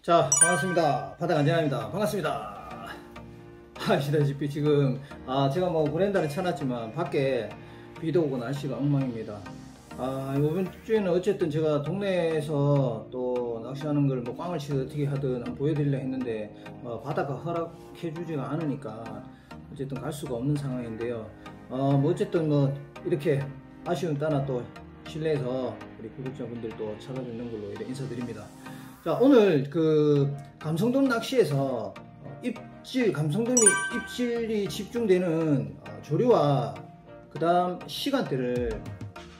자, 반갑습니다. 바닥 안전합니다. 반갑습니다. 아시다시피 지금 제가 뭐 브랜다를 쳐놨지만 밖에 비도 오고 날씨가 엉망입니다. 이번 주에는 어쨌든 제가 동네에서 또 낚시하는 걸 뭐 꽝을 치듯 어떻게 하든 한번 보여드리려 했는데 바다가 허락해주지가 않으니까 어쨌든 갈 수가 없는 상황인데요. 뭐 어쨌든 뭐 이렇게 아쉬운 따나 또 실내에서 우리 구독자분들도 찾아뵙는 걸로 인사드립니다. 자, 오늘 그 감성돔 낚시에서 감성돔이 입질이 집중되는 조류와 그 다음 시간대를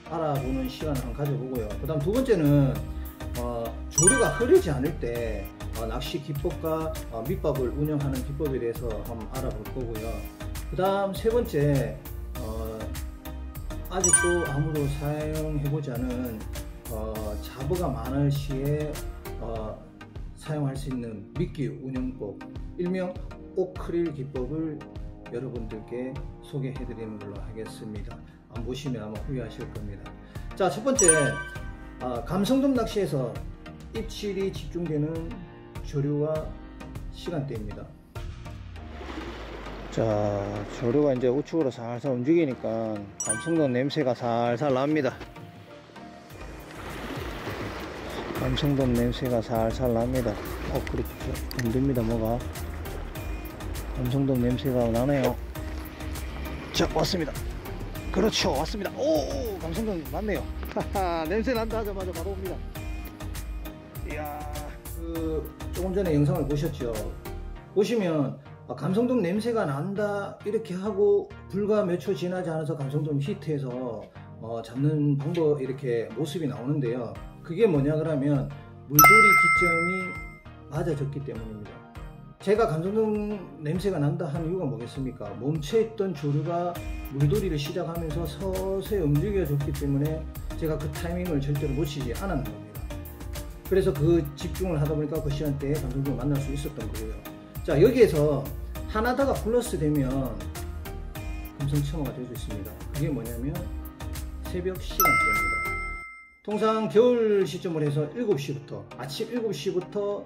알아보는 시간을 한번 가져보고요. 그 다음 두 번째는 조류가 흐르지 않을 때 낚시 기법과 밑밥을 운영하는 기법에 대해서 한번 알아볼 거고요. 그 다음 세 번째, 아직도 아무도 사용해보지 않은 잡어가 많을 시에 사용할 수 있는 미끼 운영법, 일명 오크릴 기법을 여러분들께 소개해드리는 걸로 하겠습니다. 보시면 아마 후회하실 겁니다. 자, 첫 번째, 감성돔 낚시에서 입질이 집중되는 조류와 시간대입니다. 자, 조류가 이제 우측으로 살살 움직이니까 감성돔 냄새가 살살 납니다. 감성돔 냄새가 살살 납니다. 그렇죠. 힘듭니다. 뭐가 감성돔 냄새가 나네요. 자, 왔습니다. 그렇죠, 왔습니다. 오, 감성돔 맞네요. 냄새 난다 하자마자 바로 옵니다. 이야, 조금 전에 영상을 보셨죠? 보시면 감성돔 냄새가 난다 이렇게 하고 불과 몇 초 지나지 않아서 감성돔 히트해서 잡는 방법 이렇게 모습이 나오는데요. 그게 뭐냐 그러면 물돌이 기점이 맞아졌기 때문입니다. 제가 감성돔 냄새가 난다 하는 이유가 뭐겠습니까? 멈춰있던 조류가 물돌이를 시작하면서 서서히 움직여졌기 때문에 제가 그 타이밍을 절대로 놓치지 않았는 겁니다. 그래서 그 집중을 하다 보니까 그 시간대에 감성돔을 만날 수 있었던 거고요. 자, 여기에서 하나다가 플러스 되면 금성첨화가 될 수 있습니다. 그게 뭐냐면 새벽 시간대입니다. 통상 겨울 시점을 해서 7시부터 아침 7시부터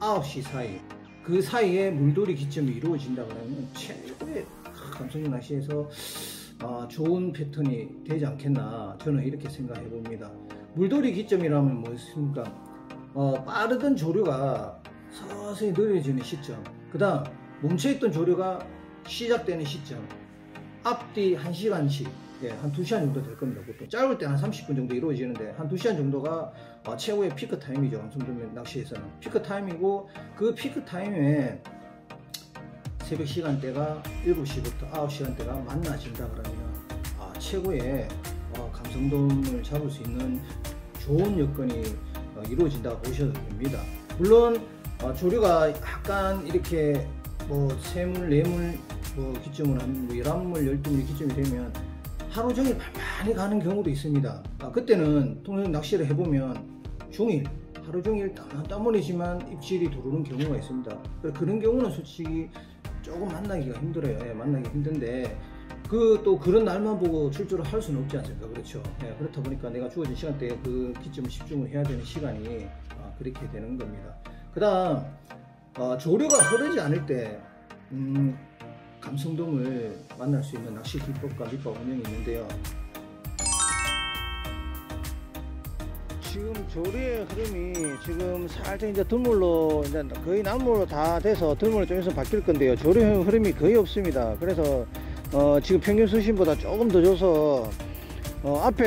9시 사이, 그 사이에 물돌이 기점이 이루어진다 그러면 최고의 감성돔 낚시에서 좋은 패턴이 되지 않겠나, 저는 이렇게 생각해 봅니다. 물돌이 기점이라면 뭐였습니까? 빠르던 조류가 서서히 느려지는 시점, 그 다음 멈춰있던 조류가 시작되는 시점, 앞뒤 1시간씩, 한 2시간 정도 될 겁니다. 보통 짧을 때 한 30분 정도 이루어지는데 한 2시간 정도가 최고의 피크 타임이죠. 감성돔 낚시에서는 피크 타임이고, 그 피크 타임에 새벽 시간대가 7시부터 9시간대가 만나진다 그러면 최고의 감성돔을 잡을 수 있는 좋은 여건이 이루어진다고 보셔도 됩니다. 물론 조류가 약간 이렇게 세물, 네물 기점을 한 11물, 12물 기점이 되면 하루 종일 많이 가는 경우도 있습니다. 그때는 통상 낚시를 해보면 종일, 하루 종일 땀 흘리지만 입질이 들어오는 경우가 있습니다. 그런 경우는 솔직히 조금 만나기가 힘들어요. 만나기 힘든데 또 그런 날만 보고 출조를 할 수는 없지 않습니까? 그렇죠. 그렇다 보니까 내가 주어진 시간대에 그 기점을 집중을 해야 되는 시간이 그렇게 되는 겁니다. 그 다음 조류가 흐르지 않을 때 감성돔을 만날 수 있는 낚시 기법과 밑밥 운영이 있는데요. 지금 조류의 흐름이 지금 살짝 이제 들물로, 이제 거의 남물로 다 돼서 들물로 좀 있으면 바뀔 건데요. 조류의 흐름이 거의 없습니다. 그래서 지금 평균 수심보다 조금 더 줘서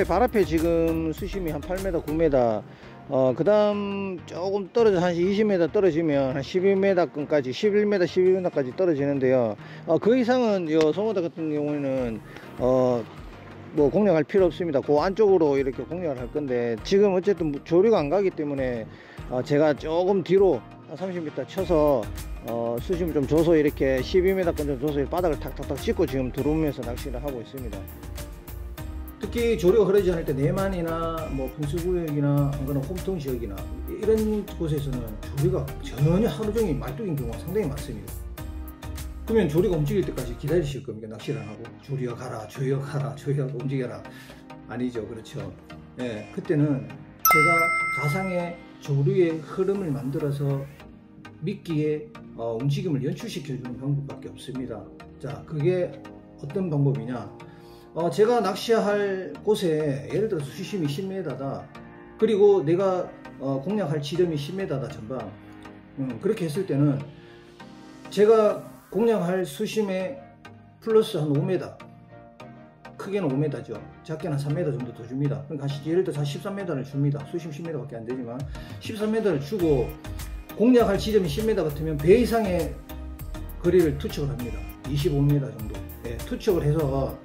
발 앞에 지금 수심이 한 8m, 9m, 그 다음 조금 떨어져 한 20m 떨어지면 한 12m까지 11m, 12m까지 떨어지는데요. 그 이상은 송어다 같은 경우에는 뭐 공략할 필요 없습니다. 그 안쪽으로 이렇게 공략을 할 건데, 지금 어쨌든 조류가 안 가기 때문에 제가 조금 뒤로 한 30m 쳐서 수심을 좀 줘서 이렇게 12m까지 좀 줘서 바닥을 탁탁탁 짚고 지금 들어오면서 낚시를 하고 있습니다. 특히 조류가 흐르지 않을 때 내만이나 분수구역이나 홈통 지역이나 이런 곳에서는 조류가 전혀 하루 종일 말뚝인 경우가 상당히 많습니다. 그러면 조류가 움직일 때까지 기다리실 겁니까? 낚시를 안 하고 조류가 가라, 조류가 가라, 조류가 움직여라. 아니죠. 그렇죠. 그때는 제가 가상의 조류의 흐름을 만들어서 미끼의 움직임을 연출시켜주는 방법밖에 없습니다. 자, 그게 어떤 방법이냐? 제가 낚시할 곳에 예를 들어서 수심이 10m다. 그리고 내가 공략할 지점이 10m다 전방. 그렇게 했을 때는 제가 공략할 수심에 플러스 한 5m, 크게는 5m죠. 작게는 한 3m 정도 더 줍니다. 그러니까 예를 들어서 한 13m를 줍니다. 수심 10m밖에 안 되지만 13m를 주고 공략할 지점이 10m 같으면 배 이상의 거리를 투척을 합니다. 25m 정도. 예, 투척을 해서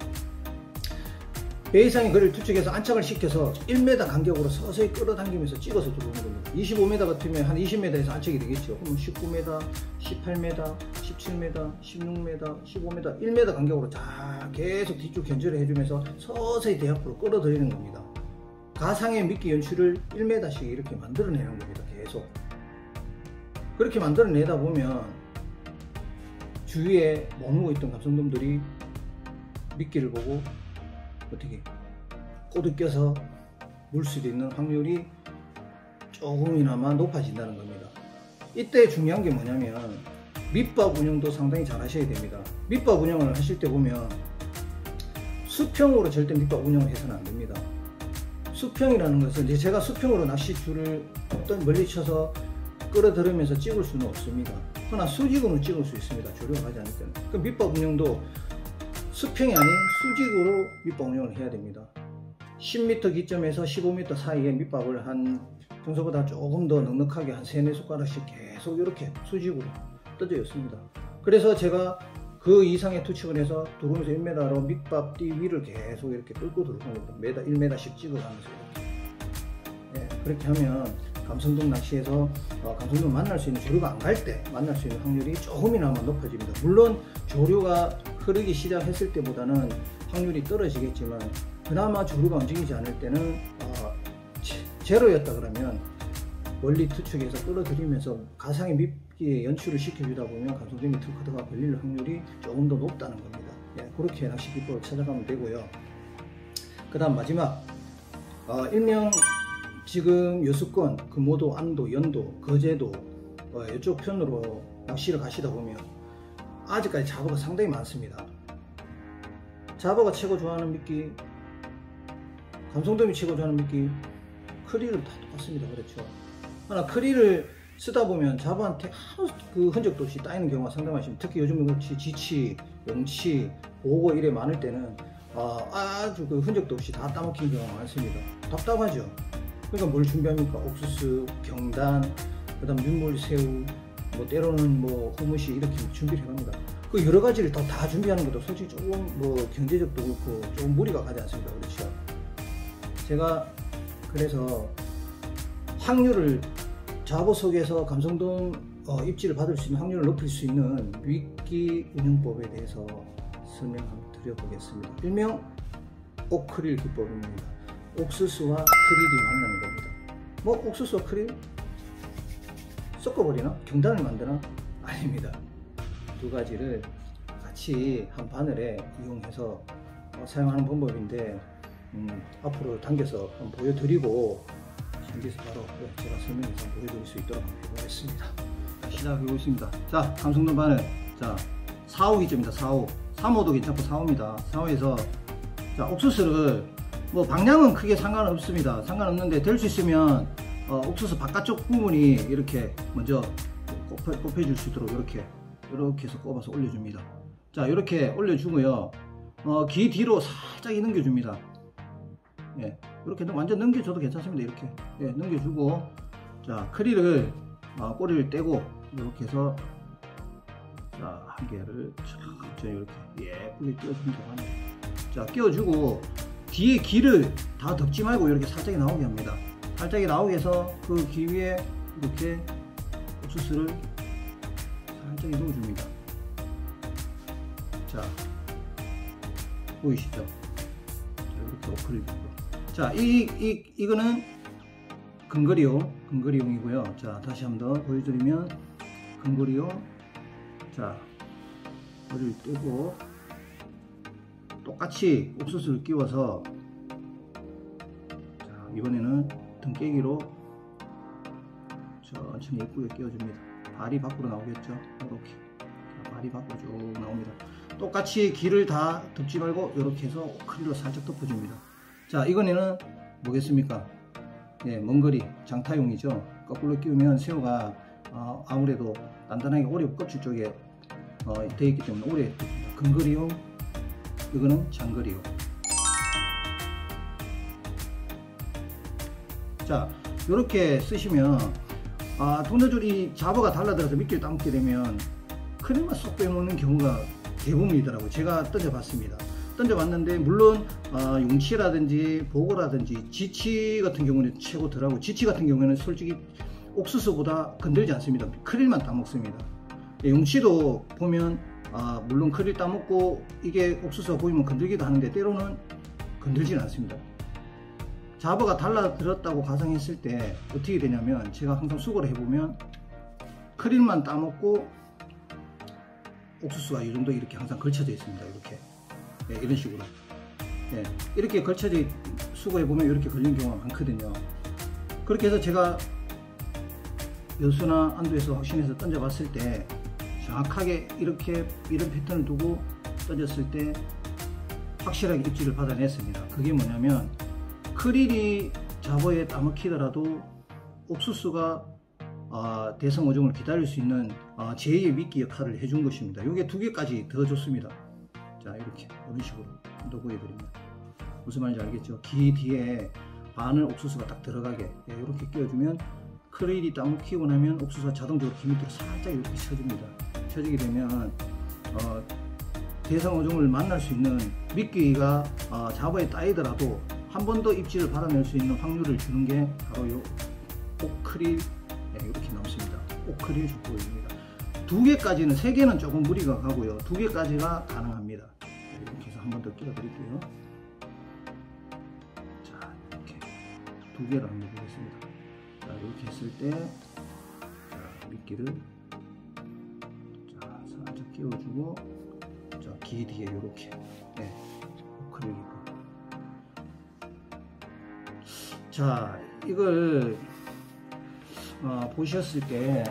배 이상의 거리를 투척해서 안착을 시켜서 1m 간격으로 서서히 끌어당기면서 찍어서 들어오는 겁니다. 25m 같으면 한 20m에서 안착이 되겠죠. 그러면 19m, 18m, 17m, 16m, 15m, 1m 간격으로 자 계속 뒤쪽 견제를 해주면서 서서히 배 앞으로 끌어들이는 겁니다. 가상의 미끼 연출을 1m씩 이렇게 만들어내는 겁니다. 계속. 그렇게 만들어내다 보면 주위에 머물고 있던 감성돔들이 미끼를 보고 어떻게 꼬드 껴서 물 수도 있는 확률이 조금이나마 높아진다는 겁니다. 이때 중요한 게 뭐냐면 밑밥 운영도 상당히 잘 하셔야 됩니다. 밑밥 운영을 하실 때 보면 수평으로 절대 밑밥 운영을 해서는 안 됩니다. 수평이라는 것은 이제 제가 수평으로 낚싯줄을 어떤 멀리 쳐서 끌어들으면서 찍을 수는 없습니다. 그러나 수직으로 찍을 수 있습니다. 조류가 가지 않을 때는. 그 밑밥 운영도 수평이 아닌 수직으로 밑밥 운영을 해야 됩니다. 10m 기점에서 15m 사이에 밑밥을 한 평소보다 조금 더 넉넉하게 한 3, 4손가락씩 계속 이렇게 수직으로 떠져 있습니다. 그래서 제가 그 이상의 투척을 해서 들어오면서 1m로 밑밥 띠 위를 계속 이렇게 끌고 들어오는 겁니다. 1m씩 찍어가면서 이렇게. 네, 그렇게 하면 감성돔 낚시에서 감성돔 만날 수 있는 조류가 안 갈 때 만날 수 있는 확률이 조금이나마 높아집니다. 물론 조류가 흐르기 시작했을 때보다는 확률이 떨어지겠지만 그나마 조류가 움직이지 않을 때는 제로였다 그러면 멀리 투척해서 끌어들이면서 가상의 미끼에 연출을 시켜주다 보면 감성돔이 털커드가 걸릴 확률이 조금 더 높다는 겁니다. 예, 그렇게 낚시 기법을 찾아가면 되고요. 그 다음 마지막 일명 지금 여수권, 금오도, 안도, 연도, 거제도 이쪽 편으로 낚시를 가시다 보면 아직까지 잡어가 상당히 많습니다. 잡어가 최고 좋아하는 미끼, 감성돔이 최고 좋아하는 미끼, 크릴은 다 똑같습니다. 그렇죠. 하나 크릴을 쓰다 보면 잡어한테 아무 그 흔적도 없이 따이는 경우가 상당히 많습니다. 특히 요즘 같이 지치, 용치, 보고 이래 많을 때는 아주 그 흔적도 없이 다 따먹히는 경우가 많습니다. 답답하죠. 그러니까 뭘 준비합니까? 옥수수, 경단, 그 다음 민물새우, 뭐 때로는 뭐 호무시 이렇게 준비를 해갑니다. 그 여러 가지를 다 준비하는 것도 솔직히 조금 뭐 경제적도 그렇고 조금 무리가 가지 않습니까? 그렇죠. 제가 그래서 확률을 잡어 속에서 감성돔 입질을 받을 수 있는 확률을 높일 수 있는 미끼 운영법에 대해서 설명 한번 드려보겠습니다. 일명 옥크릴 기법입니다. 옥수수와 크릴이 만나는 겁니다. 뭐 옥수수와 크릴 섞어버리나? 경단을 만드나? 아닙니다. 두 가지를 같이 한 바늘에 이용해서 사용하는 방법인데 앞으로 당겨서 한번 보여드리고 여기서 바로 제가 설명해서 보여드릴 수 있도록 해보겠습니다. 시작해보겠습니다. 자, 감성돔 바늘. 자, 4호 기점입니다. 4호. 3호도 괜찮고 4호입니다. 4호에서 자, 옥수수를 뭐 방향은 크게 상관없습니다. 상관없는데 될 수 있으면 옥수수 바깥쪽 부분이 이렇게 먼저 꼽혀줄 수 있도록 이렇게 해서 꼽아서 올려줍니다. 자, 이렇게 올려주고요. 귀 뒤로 살짝 넘겨줍니다. 예, 이렇게 완전 넘겨줘도 괜찮습니다. 이렇게 예, 넘겨주고 자, 크릴을 꼬리를 떼고 이렇게 해서 자, 한 개를 천천히 이렇게 예쁘게 끼워주면 되겠네요. 자, 끼워주고 뒤에 귀를 다 덮지 말고 이렇게 살짝 나오게 합니다. 살짝 나오게 해서 그 귀 위에 이렇게 옥수수를 살짝 넣어줍니다. 자, 보이시죠? 자, 이렇게 오크릴. 자, 이거는 근거리용이고요. 자, 다시 한번 더 보여드리면 근거리용. 자, 머리를 떼고 똑같이 옥수수를 끼워서 자, 이번에는 등깨기로 천천히 예쁘게 끼워줍니다. 발이 밖으로 나오겠죠. 이렇게 발이 밖으로 쭉 나옵니다. 똑같이 길을 다 덮지 말고 이렇게 해서 오크릴로 살짝 덮어줍니다. 자, 이거는 뭐겠습니까? 예, 먼거리 장타용이죠. 거꾸로 끼우면 새우가 아무래도 단단하게 오래 껍질 쪽에 되어 있기 때문에 오래 근거리용, 이거는 장거리용. 자, 이렇게 쓰시면 동료들 이 잡어가 달라들어서 미끼를 따먹게 되면 크림만 쏙 빼먹는 경우가 대부분이더라고요. 제가 던져봤습니다. 던져봤는데 물론 용치라든지 보고라든지 지치 같은 경우는 최고더라고요. 지치 같은 경우에는 솔직히 옥수수보다 건들지 않습니다. 크릴만 따먹습니다. 용치도 보면 물론 크릴 따먹고 이게 옥수수가 보이면 건들기도 하는데 때로는 건들지는 않습니다. 잡어가 달라들었다고 가정했을 때 어떻게 되냐면 제가 항상 수거를 해보면 크릴만 따먹고 옥수수가 이 정도 이렇게 항상 걸쳐져 있습니다. 이렇게 이런 식으로 이렇게 걸쳐져 수거해보면 이렇게 걸린 경우가 많거든요. 그렇게 해서 제가 여수나 안도에서 확신해서 던져봤을 때 정확하게 이렇게 이런 패턴을 두고 던졌을 때 확실하게 입질을 받아냈습니다. 그게 뭐냐면 크릴이 잡어에 따먹히더라도 옥수수가 대성 어종을 기다릴 수 있는 제2의 미끼 역할을 해준 것입니다. 이게 2개까지 더 좋습니다. 자, 이렇게 이런 식으로 또 보여드립니다. 무슨 말인지 알겠죠? 기 뒤에 바늘 옥수수가 딱 들어가게 이렇게 끼워주면 크릴이 따먹히고 나면 옥수수가 자동적으로 기 밑으로 살짝 이렇게 쳐줍니다. 쳐지게 되면 대상 어종을 만날 수 있는 미끼가 잡어에 따이더라도 한 번 더 입질을 받아낼 수 있는 확률을 주는 게 바로 요 오크릴 이렇게 나옵니다. 오크릴 족보입니다. 2개까지는 3개는 조금 무리가 가고요. 2개까지가 가능합니다. 이렇게 해서 한 번 더 끼워 드릴게요. 자, 이렇게 2개를 한번 보겠습니다. 자, 이렇게 했을 때 자, 미끼를 자, 살짝 끼워주고 자, 기 뒤에 이렇게 오크릴이고. 자, 이걸 보셨을 때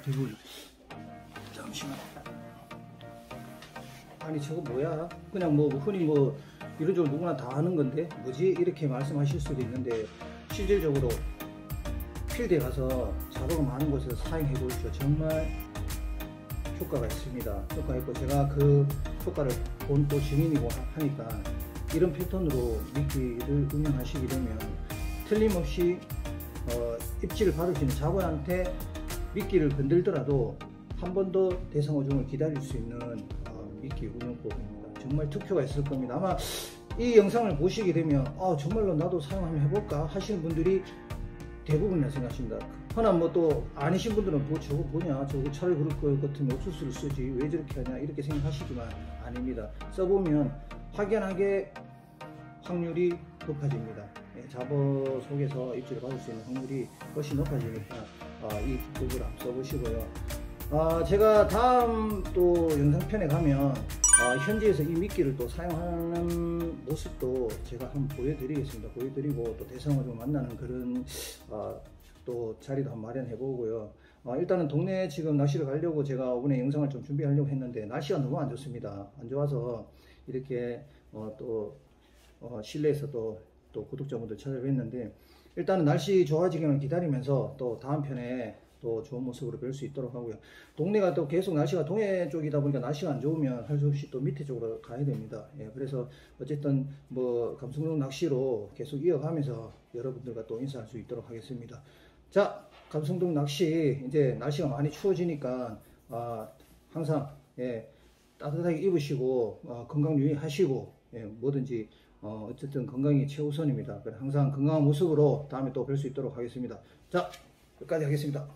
그리고 잠시만, 아니 저거 뭐야, 그냥 뭐 흔히 뭐 이런 쪽 누구나 다 아는 건데 뭐지 이렇게 말씀하실 수도 있는데 실질적으로 필드에 가서 잡어가 많은 곳에서 사용해 보십시오. 정말 효과가 있습니다. 효과가 있고 제가 그 효과를 본 또 증인이고 하니까 이런 패턴으로 미끼를 운영하시게 되면 틀림없이 입질을 받을 수 있는 잡어한테 미끼를 건들더라도 한 번 더 대상 어종을 기다릴 수 있는 미끼 운영법입니다. 정말 특효가 있을 겁니다. 아마 이 영상을 보시게 되면 정말로 나도 사용 한번 해볼까 하시는 분들이 대부분이라 생각하십니다. 허나 뭐 또 아니신 분들은 뭐 저거 뭐냐, 저거 차라리 그럴 것 같으면 옥수수를 쓰지 왜 저렇게 하냐 이렇게 생각하시지만 아닙니다. 써보면 확연하게 확률이 높아집니다. 잡어 속에서 입질을 받을 수 있는 확률이 훨씬 높아지니까 이 기법을 한번 써보시고요. 제가 다음 또 영상편에 가면 현지에서 이 미끼를 또 사용하는 모습도 제가 한번 보여드리겠습니다. 보여드리고 또 대상어 좀 만나는 그런 또 자리도 한번 마련해 보고요. 일단은 동네 지금 낚시를 가려고 제가 이번에 영상을 좀 준비하려고 했는데 날씨가 너무 안 좋습니다. 안 좋아서 이렇게 또 실내에서 또 구독자분들 찾아뵙는데 일단은 날씨 좋아지기만 기다리면서 또 다음 편에 또 좋은 모습으로 뵐 수 있도록 하고요. 동네가 또 계속 날씨가 동해 쪽이다 보니까 날씨가 안 좋으면 할 수 없이 또 밑에 쪽으로 가야 됩니다. 그래서 어쨌든 뭐 감성동 낚시로 계속 이어가면서 여러분들과 또 인사할 수 있도록 하겠습니다. 자, 감성동 낚시 이제 날씨가 많이 추워지니까 항상 따뜻하게 입으시고 건강 유의하시고 뭐든지 어쨌든 건강이 최우선입니다. 항상 건강한 모습으로 다음에 또 뵐 수 있도록 하겠습니다. 자, 여기까지 하겠습니다.